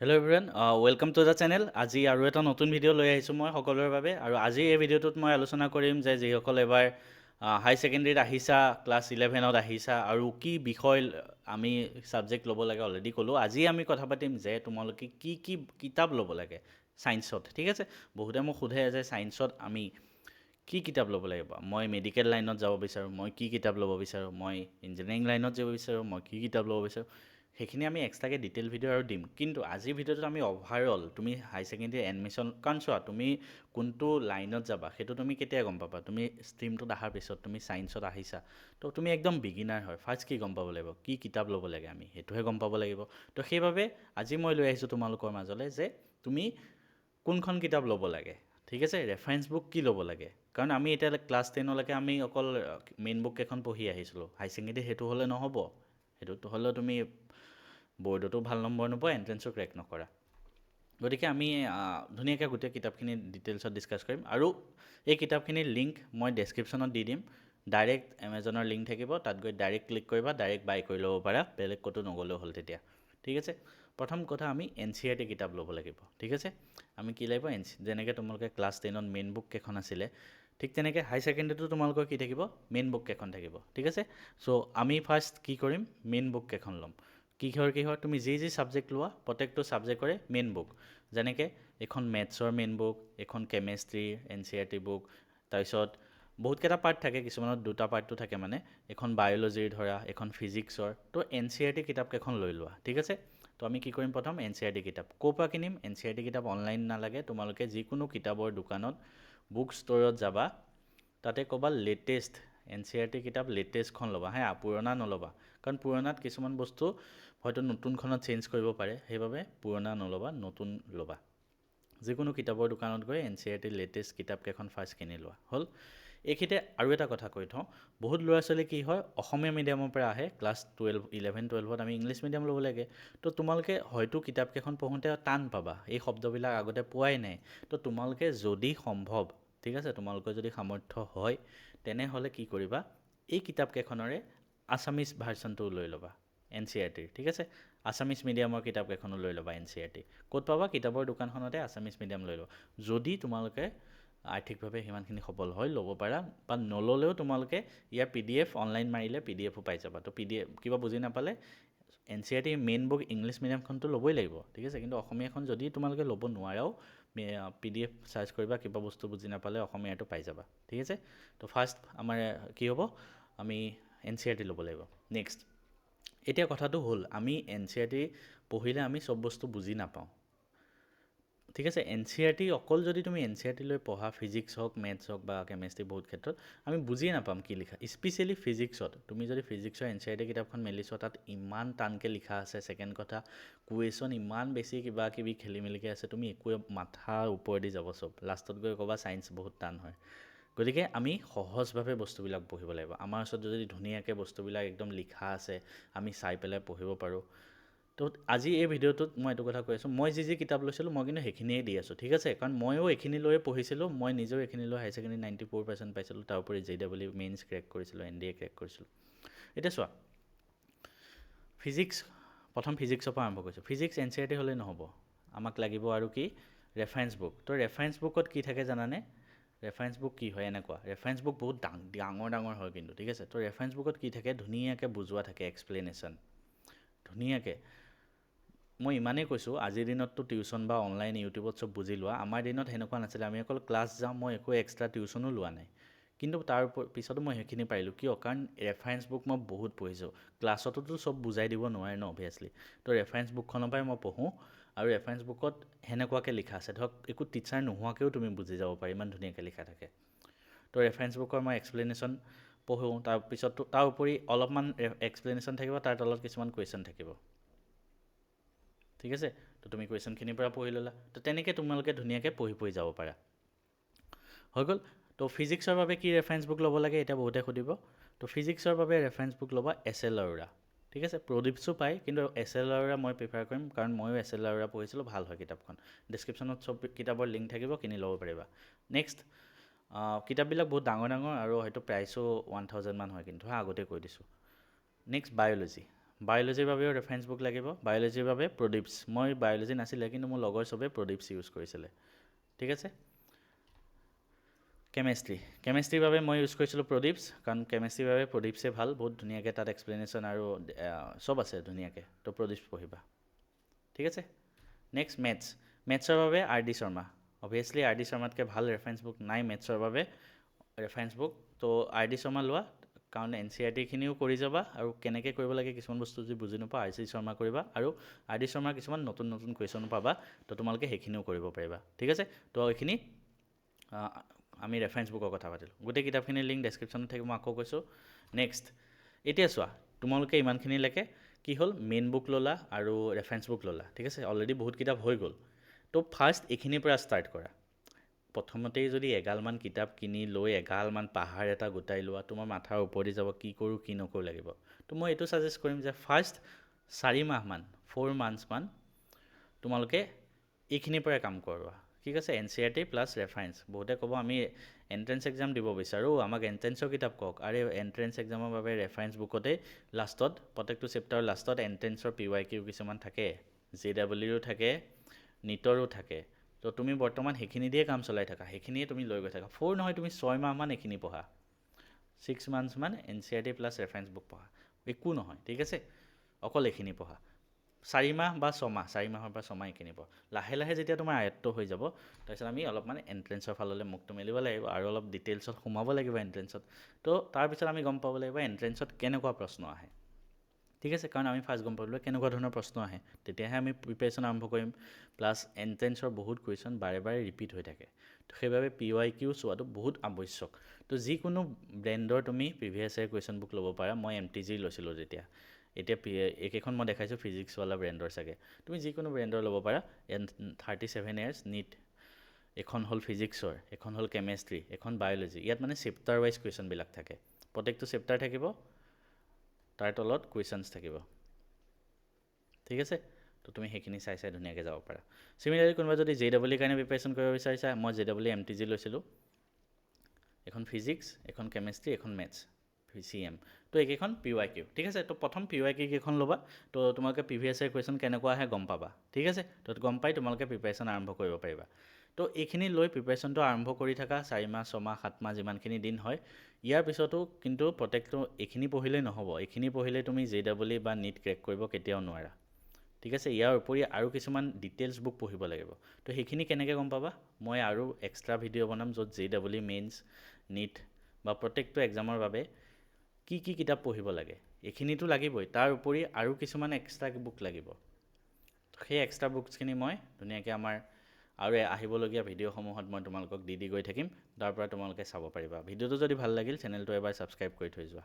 Hello' everyone welcome to the channel. আজি আৰু এটা নতুন ভিডিঅ' লৈ আহিছোঁ মই সকলোৰে বাবে। আৰু আজি এই ভিডিঅ'টোত মই আলোচনা কৰিম যে যিসকল এবাৰ হাই ছেকেণ্ডেৰীত আহিছা, ক্লাছ 11ত আহিছা আৰু কি বিষয় আমি ছাবজেক্ট ল'ব লাগে অলৰেডি ক'লোঁ। আজি আমি কথা পাতিম যে তোমালোকে কি কি কিতাপ ল'ব লাগে ছায়েন্সত, ঠিক আছে। বহুতে মোক সোধে যে ছায়েন্সত আমি কি কিতাপ ল'ব লাগিব। মই মেডিকেল লাইনত যাব বিচাৰোঁ, মই কি কিতাপ ল'ব বিচাৰোঁ, মই ইঞ্জিনিয়াৰিং লাইনত যাব বিচাৰোঁ, মই কি কিতাপ ল'ব বিচাৰোঁ। সেইখিনি আমি এক্সট্ৰাকৈ ডিটেইল ভিডিঅ' আৰু দিম। কিন্তু আজিৰ ভিডিঅ'টোত আমি অভাৰঅল তুমি হাই ছেকেণ্ডেৰী এডমিশ্যন, কাৰণ চোৱা তুমি কোনটো লাইনত যাবা সেইটো তুমি কেতিয়া গম পাবা। তুমি ষ্ট্ৰীমটোত অহাৰ পিছত তুমি ছায়েন্সত আহিছা, তো তুমি একদম বিগিনাৰ হয়। ফাৰ্ষ্ট কি গম পাব লাগিব, কি কিতাপ ল'ব লাগে আমি সেইটোহে গম পাব লাগিব। তো সেইবাবে আজি মই লৈ আহিছোঁ তোমালোকৰ মাজলৈ যে তুমি কোনখন কিতাপ ল'ব লাগে, ঠিক আছে। ৰেফাৰেঞ্চ বুক কি ল'ব লাগে, কাৰণ আমি এতিয়া ক্লাছ 10লৈকে আমি অকল মেইন বুক কেইখন পঢ়ি আহিছিলোঁ। হাই ছেকেণ্ডেৰী সেইটো হ'লে নহ'ব। সেইটোতো হ'লেও তুমি বৰ্ডতো ভাল নম্বৰ নোপোৱা, এণ্ট্ৰেঞ্চো ক্ৰেক নকৰা। গতিকে আমি ধুনীয়াকৈ গোটেই কিতাপখিনি ডিটেইলছত ডিছকাছ কৰিম। আৰু এই কিতাপখিনিৰ লিংক মই ডেছক্ৰিপশ্যনত দি দিম। ডাইৰেক্ট এমেজনৰ লিংক থাকিব, তাত গৈ ডাইৰেক্ট ক্লিক কৰিবা, ডাইৰেক্ট বাই কৰি ল'ব পাৰা, বেলেগ ক'তো নগ'লেও হ'ল তেতিয়া, ঠিক আছে। প্ৰথম কথা আমি NCERT কিতাপ ল'ব লাগিব, ঠিক আছে। আমি কি লাগিব, যেনেকৈ তোমালোকে ক্লাছ 10ত মেইন বুক কেইখন আছিলে, ঠিক তেনেকৈ হাই ছেকেণ্ডেৰীটো তোমালোকৰ কি থাকিব, মেইন বুক কেইখন থাকিব, ঠিক আছে। চ' আমি ফাৰ্ষ্ট কি কৰিম, মেইন বুক কেইখন ল'ম। কিহৰ তুমি যি ছাবজেক্ট লোৱা প্ৰত্যেকটো ছাবজেক্টৰে মেইন বুক। যেনেকৈ এখন মেথছৰ মেইন বুক, এখন কেমেষ্ট্ৰিৰ NCERT বুক, তাৰপিছত বহুতকেইটা পাৰ্ট থাকে, কিছুমানত দুটা পাৰ্টটো থাকে মানে, এখন বায়'লজিৰ ধৰা, এখন ফিজিক্সৰ। তো NCERT কিতাপকেইখন লৈ লোৱা, ঠিক আছে। তো আমি কি কৰিম, প্ৰথম NCERT কিতাপ ক'ৰ পৰা কিনিম। NCERT কিতাপ অনলাইন নালাগে, তোমালোকে যিকোনো কিতাপৰ দোকানত বুক ষ্ট'ৰত যাবা, তাতে ক'বা লেটেষ্ট NCERT কিতাপ লেটেষ্টখন ল'বা, হা, পুৰণা নল'বা। কাৰণ পুৰণাত কিছুমান বস্তু হয়তো নতুনখনত চেঞ্জ কৰিব পাৰে, সেইবাবে পুৰণা নল'বা, নতুন ল'বা। যিকোনো কিতাপৰ দোকানত গৈ NCERT লেটেষ্ট কিতাপকেইখন ফাৰ্ষ্ট কিনি লোৱা হ'ল। এইখিনিতে আৰু এটা কথা কৈ থওঁ, বহুত ল'ৰা ছোৱালী কি হয়, অসমীয়া মিডিয়ামৰ পৰা আহে, ক্লাছ 11-12ত আমি ইংলিছ মিডিয়াম ল'ব লাগে। তো তোমালোকে হয়তো কিতাপকেইখন পঢ়োঁতে টান পাবা, এই শব্দবিলাক আগতে পোৱাই নাই। তো তোমালোকে যদি সম্ভৱ, ঠিক আছে, তোমালোকৰ যদি সামৰ্থ্য হয়, তেনেহ'লে কি কৰিবা, এই কিতাপকেইখনৰে আছামিজ ভাৰ্চনটো লৈ ল'বা NCERTৰ, ঠিক আছে। আছামিজ মিডিয়ামৰ কিতাপকেইখনো লৈ ল'বা NCERT। ক'ত পাবা, কিতাপৰ দোকানখনতে আছামিজ মিডিয়াম লৈ ল'বা। যদি তোমালোকে আৰ্থিকভাৱে সিমানখিনি সবল হয় ল'ব পাৰা, বা নল'লেও তোমালোকে ইয়াৰ PDF অনলাইন মাৰিলে PDFো পাই যাবা। তো PDF কিবা বুজি নাপালে NCERT মেইন বুক ইংলিছ মিডিয়ামখনতো ল'বই লাগিব, ঠিক আছে। কিন্তু অসমীয়াখন যদি তোমালোকে ল'ব নোৱাৰাও, PDF চাৰ্চ কৰিবা, কিবা বস্তু বুজি নাপালে অসমীয়াটো পাই যাবা, ঠিক আছে। তো ফাৰ্ষ্ট আমাৰ কি হ'ব, আমি NCERT ল'ব লাগিব। নেক্সট, এতিয়া কথাটো হ'ল, আমি NCERT পঢ়িলে আমি চব বস্তু বুজি নাপাওঁ, ঠিক আছে। NCERT অকল যদি তুমি NCERT লৈ পঢ়া, ফিজিক্স হওক, মেথছ হওক বা কেমেষ্ট্ৰি, বহুত ক্ষেত্ৰত আমি বুজিয়ে নাপাম কি লিখা। স্পেচিয়েলি ফিজিক্সত তুমি যদি ফিজিক্সৰ NCERT কিতাপখন মেলি চোৱা, তাত ইমান টানকৈ লিখা আছে। ছেকেণ্ড কথা, কুৱেশ্যন ইমান বেছি কিবা কিবি খেলি মেলিকৈ আছে, তুমি একোৱে মাথাৰ ওপৰেদি যাব চব, লাষ্টত গৈ ক'বা ছায়েন্স বহুত টান হয়। গতিকে আমি সহজভাৱে বস্তুবিলাক পঢ়িব লাগিব। আমাৰ ওচৰত যদি ধুনীয়াকৈ বস্তুবিলাক একদম লিখা আছে, আমি চাই পেলাই পঢ়িব পাৰোঁ। তো আজি এই ভিডিঅ'টোত মই এইটো কথা কৈ আছোঁ, মই যি কিতাপ লৈছিলোঁ মই কিন্তু সেইখিনিয়ে দি আছোঁ, ঠিক আছে। কাৰণ ময়ো এইখিনি লৈয়ে পঢ়িছিলোঁ, মই নিজেও এইখিনি লৈ হাই ছেকেণ্ডেৰী 94% পাইছিলোঁ। তাৰ উপৰি JEE মেইনছ ক্ৰেক কৰিছিলোঁ, NDA ক্ৰেক কৰিছিলোঁ। এতিয়া চোৱা, ফিজিক্স, প্ৰথম ফিজিক্সৰ পৰা আৰম্ভ কৰিছোঁ। ফিজিক্স NCERT হ'লে নহ'ব, আমাক লাগিব আৰু কি, ৰেফাৰেঞ্চ বুক। তো ৰেফাৰেঞ্চ বুকত কি থাকে জানানে, ৰেফাৰেঞ্চ বুক কি হয় এনেকুৱা, ৰেফাৰেঞ্চ বুক বহুত ডাঙৰ হয় কিন্তু, ঠিক আছে। তো ৰেফাৰেঞ্চ বুকত কি থাকে, ধুনীয়াকৈ বুজোৱা থাকে, এক্সপ্লেনেশ্যন ধুনীয়াকৈ। মই ইমানেই কৈছোঁ, আজিৰ দিনততো টিউশ্যন বা অনলাইন ইউটিউবত চব বুজি লোৱা, আমাৰ দিনত সেনেকুৱা নাছিলে। আমি অকল ক্লাছ যাওঁ, মই একো এক্সট্ৰা টিউশ্যনো লোৱা নাই। কিন্তু তাৰ পিছতো মই সেইখিনি পাৰিলোঁ, কিয়, কাৰণ ৰেফাৰেঞ্চ বুক মই বহুত পঢ়িছোঁ। ক্লাছততো চব বুজাই দিব নোৱাৰে ন, অভিয়াছলি। তো ৰেফাৰেঞ্চ বুকখনৰ পৰাই মই পঢ়োঁ। আৰু ৰেফাৰেঞ্চ বুকত সেনেকুৱাকৈ লিখা আছে, ধৰক একো টিচাৰ নোহোৱাকৈও তুমি বুজি যাব পাৰি, ইমান ধুনীয়াকৈ লিখা থাকে। তো ৰেফাৰেঞ্চ বুকৰ মই এক্সপ্লেনেশ্যন পঢ়োঁ। তাৰপিছতো তাৰ উপৰি অলপমান এক্সপ্লেনেশ্যন থাকিব, তাৰ তলত কিছুমান কুৱেশ্যন থাকিব, ঠিক আছে। তো তুমি কুৱেশ্যনখিনিৰ পৰা পঢ়ি ল'লা, তো তেনেকৈ তোমালোকে ধুনীয়াকৈ পঢ়ি যাব পাৰা, হৈ গ'ল। তো ফিজিক্সৰ বাবে কি ৰেফাৰেঞ্চ বুক ল'ব লাগে, এতিয়া বহুতে সুধিব। তো ফিজিক্সৰ বাবে ৰেফাৰেঞ্চ বুক ল'বা SL আৰোৰা, ঠিক আছে। প্ৰদীপছো পায়, কিন্তু SL আৰোৰা মই প্ৰিফাৰ কৰিম, কাৰণ ময়ো SL আৰোৰা পঢ়িছিলোঁ, ভাল হয় কিতাপখন। ডেছক্ৰিপশ্যনত চব কিতাপৰ লিংক থাকিব, কিনি ল'ব পাৰিবা। নেক্সট, কিতাপবিলাক বহুত ডাঙৰ আৰু হয়তো প্ৰাইচো 1000 মান হয় কিন্তু, আগতে কৈ দিছোঁ। Next, biology. বায়'লজিৰ বাবেও ৰেফাৰেঞ্চ বুক লাগিব। বায়'লজিৰ বাবে প্ৰদীপছ, মই বায়'লজি নাছিলে কিন্তু মোৰ লগৰ চবেই প্ৰদীপছ ইউজ কৰিছিলে, ঠিক আছে। কেমেষ্ট্ৰিৰ বাবে মই ইউজ কৰিছিলোঁ প্ৰদীপছ, কাৰণ কেমেষ্ট্ৰিৰ বাবে প্ৰদীপছে ভাল, বহুত ধুনীয়াকৈ তাত এক্সপ্লেনেশ্যন আৰু চব আছে ধুনীয়াকৈ, তো প্ৰদীপছ পঢ়িবা, ঠিক আছে। নেক্সট মেথছৰ বাবে R.D. শৰ্মা। অভিয়াছলি R.D. শৰ্মাতকৈ ভাল ৰেফাৰেঞ্চ বুক নাই মেথছৰ বাবে ৰেফাৰেঞ্চ বুক, তো R.D. শৰ্মা লোৱা, কাৰণ NCERT-খিনিও কৰি যাবা আৰু কেনেকৈ কৰিব লাগে কিছুমান বস্তু যদি বুজি নোপোৱা R.C. শৰ্মা কৰিবা, আৰু R.D. শৰ্মাৰ কিছুমান নতুন কুৱেশ্যন পাবা, তো তোমালোকে সেইখিনিও কৰিব পাৰিবা, ঠিক আছে। তো এইখিনি আমি ৰেফাৰেঞ্চ বুকৰ কথা পাতিলোঁ। গোটেই কিতাপখিনিৰ লিংক ডেছক্ৰিপশ্যনত থাকিব, মই আকৌ কৈছোঁ। নেক্সট এতিয়া চোৱা, তোমালোকে ইমানখিনিলৈকে কি হ'ল, মেইন বুক ল'লা আৰু ৰেফাৰেঞ্চ বুক ল'লা, ঠিক আছে। অলৰেডি বহুত কিতাপ হৈ গ'ল, তো ফাৰ্ষ্ট এইখিনিৰ পৰা ষ্টাৰ্ট কৰা। প্ৰথমতেই যদি এগালমান কিতাপ কিনি লৈ এগালমান পাহাৰ এটা গোটাই লোৱা, তোমাৰ মাথাৰ ওপৰদি যাব কি কৰোঁ কি নকৰোঁ লাগিব। তো মই এইটো ছাজেষ্ট কৰিম যে ফাৰ্ষ্ট 4 মাহমান 4 মান্থছমান তোমালোকে এইখিনিৰ পৰাই কাম কৰোৱা, ঠিক আছে। NCERT plus reference. বহুতে ক'ব আমি এণ্ট্ৰেঞ্চ এক্সাম দিব বিচাৰোঁ, আমাক এণ্ট্ৰেঞ্চৰ কিতাপ কওক। আৰে এণ্ট্ৰেঞ্চ এক্সামৰ বাবে ৰেফাৰেঞ্চ বুকতে লাষ্টত প্ৰত্যেকটো চেপ্টাৰৰ লাষ্টত এণ্ট্ৰেঞ্চৰ PYQ কিছুমান থাকে, JEEৰো থাকে, NEETৰো থাকে। তো তুমি বৰ্তমান সেইখিনি দিয়ে কাম চলাই থাকা, সেইখিনিয়ে তুমি লৈ গৈ থাকা। 4 নহয়, তুমি 6 মাহমান এইখিনি পঢ়া, 6 মান্থছমান NCERT প্লাছ ৰেফাৰেঞ্চ বুক পঢ়া, একো নহয়, ঠিক আছে। অকল এইখিনি পঢ়া 4 মাহ বা 6 মাহ, 4 মাহৰ পৰা 6 মাহ এইখিনি পঢ়া। লাহে লাহে যেতিয়া তোমাৰ আয়ত্ত হৈ যাব, তাৰপিছত আমি অলপমান এণ্ট্ৰেঞ্চৰ ফাললৈ মুখটো মেলিব লাগিব আৰু অলপ ডিটেইলছত সোমাব লাগিব এণ্ট্ৰেঞ্চত। তো তাৰপিছত আমি গম পাব লাগিব এণ্ট্ৰেঞ্চত কেনেকুৱা প্ৰশ্ন আহে, ঠিক আছে। কাৰণ আমি ফাৰ্ষ্ট গম পাবলৈ কেনেকুৱা ধৰণৰ প্ৰশ্ন আহে, তেতিয়াহে আমি প্ৰিপেৰেশ্যন আৰম্ভ কৰিম। প্লাছ এণ্ট্ৰেঞ্চৰ বহুত কুৱেশ্যন বাৰে বাৰে ৰিপিট হৈ থাকে, তো সেইবাবে PYQ চোৱাটো বহুত আৱশ্যক। তো যিকোনো ব্ৰেণ্ডৰ তুমি প্ৰিভিয়াছ ইয়াৰ কুৱেশ্যন বুক ল'ব পাৰা। মই MTG লৈছিলোঁ যেতিয়া, এতিয়া এইকেইখন মই দেখাইছোঁ ফিজিক্সৱালা ব্ৰেণ্ডৰ চাগে, তুমি যিকোনো ব্ৰেণ্ডৰ ল'ব পাৰা। 37 ইয়াৰ্ছ নিট, এখন হ'ল ফিজিক্সৰ, এখন হ'ল কেমেষ্ট্ৰি, এখন বায়'লজি। ইয়াত মানে চেপ্টাৰ ৱাইজ কুৱেশ্যনবিলাক থাকে, প্ৰত্যেকটো চেপ্টাৰ থাকিব, তাৰ তলত কুৱেশ্যনছ থাকিব, ঠিক আছে। তো তুমি সেইখিনি চাই ধুনীয়াকৈ যাব পাৰা। চিমিলাৰলি কোনোবা যদি JEE কাৰণে প্ৰিপেৰেশ্যন কৰিব বিচাৰিছা, মই JEE MTG লৈছিলোঁ, এখন ফিজিক্স, এখন কেমেষ্ট্ৰি, এখন মেথছ, CM। তো এইকেইখন PYQ, ঠিক আছে। তো প্ৰথম PYQ কেইখন ল'বা, তো তোমালোকে প্ৰিভিয়াছ ইয়াৰ কুৱেশ্যন কেনেকুৱা আহে গম পাবা, ঠিক আছে। তো গম পাই তোমালোকে প্ৰিপেৰেশ্যন আৰম্ভ কৰিব পাৰিবা। তো এইখিনি লৈ প্ৰিপেৰেশ্যনটো আৰম্ভ কৰি থাকা, 4 মাহ 6 মাহ 7 মাহ যিমানখিনি দিন হয়। ইয়াৰ পিছতো কিন্তু প্ৰত্যেকটো এইখিনি পঢ়িলেই নহ'ব, এইখিনি পঢ়িলে তুমি JEE বা NEET ক্ৰেক কৰিব কেতিয়াও নোৱাৰা, ঠিক আছে। ইয়াৰ উপৰি আৰু কিছুমান ডিটেইলছ বুক পঢ়িব লাগিব। তো সেইখিনি কেনেকৈ গম পাবা, মই আৰু এক্সট্ৰা ভিডিঅ' বনাম য'ত JEE মেইনছ, NEET বা প্ৰত্যেকটো এক্সামৰ বাবে কি কি কিতাপ পঢ়িব লাগে, এইখিনিতো লাগিবই, তাৰ উপৰি আৰু কিছুমান এক্সট্ৰা বুক লাগিব। সেই এক্সট্ৰা বুকছখিনি মই ধুনীয়াকৈ আমাৰ আৰু আহিবলগীয়া ভিডিঅ'সমূহত মই তোমালোকক দি গৈ থাকিম, তাৰ পৰা তোমালোকে চাব পাৰিবা। ভিডিঅ'টো যদি ভাল লাগিল চেনেলটো এবাৰ ছাবস্ক্ৰাইব কৰি থৈ যোৱা।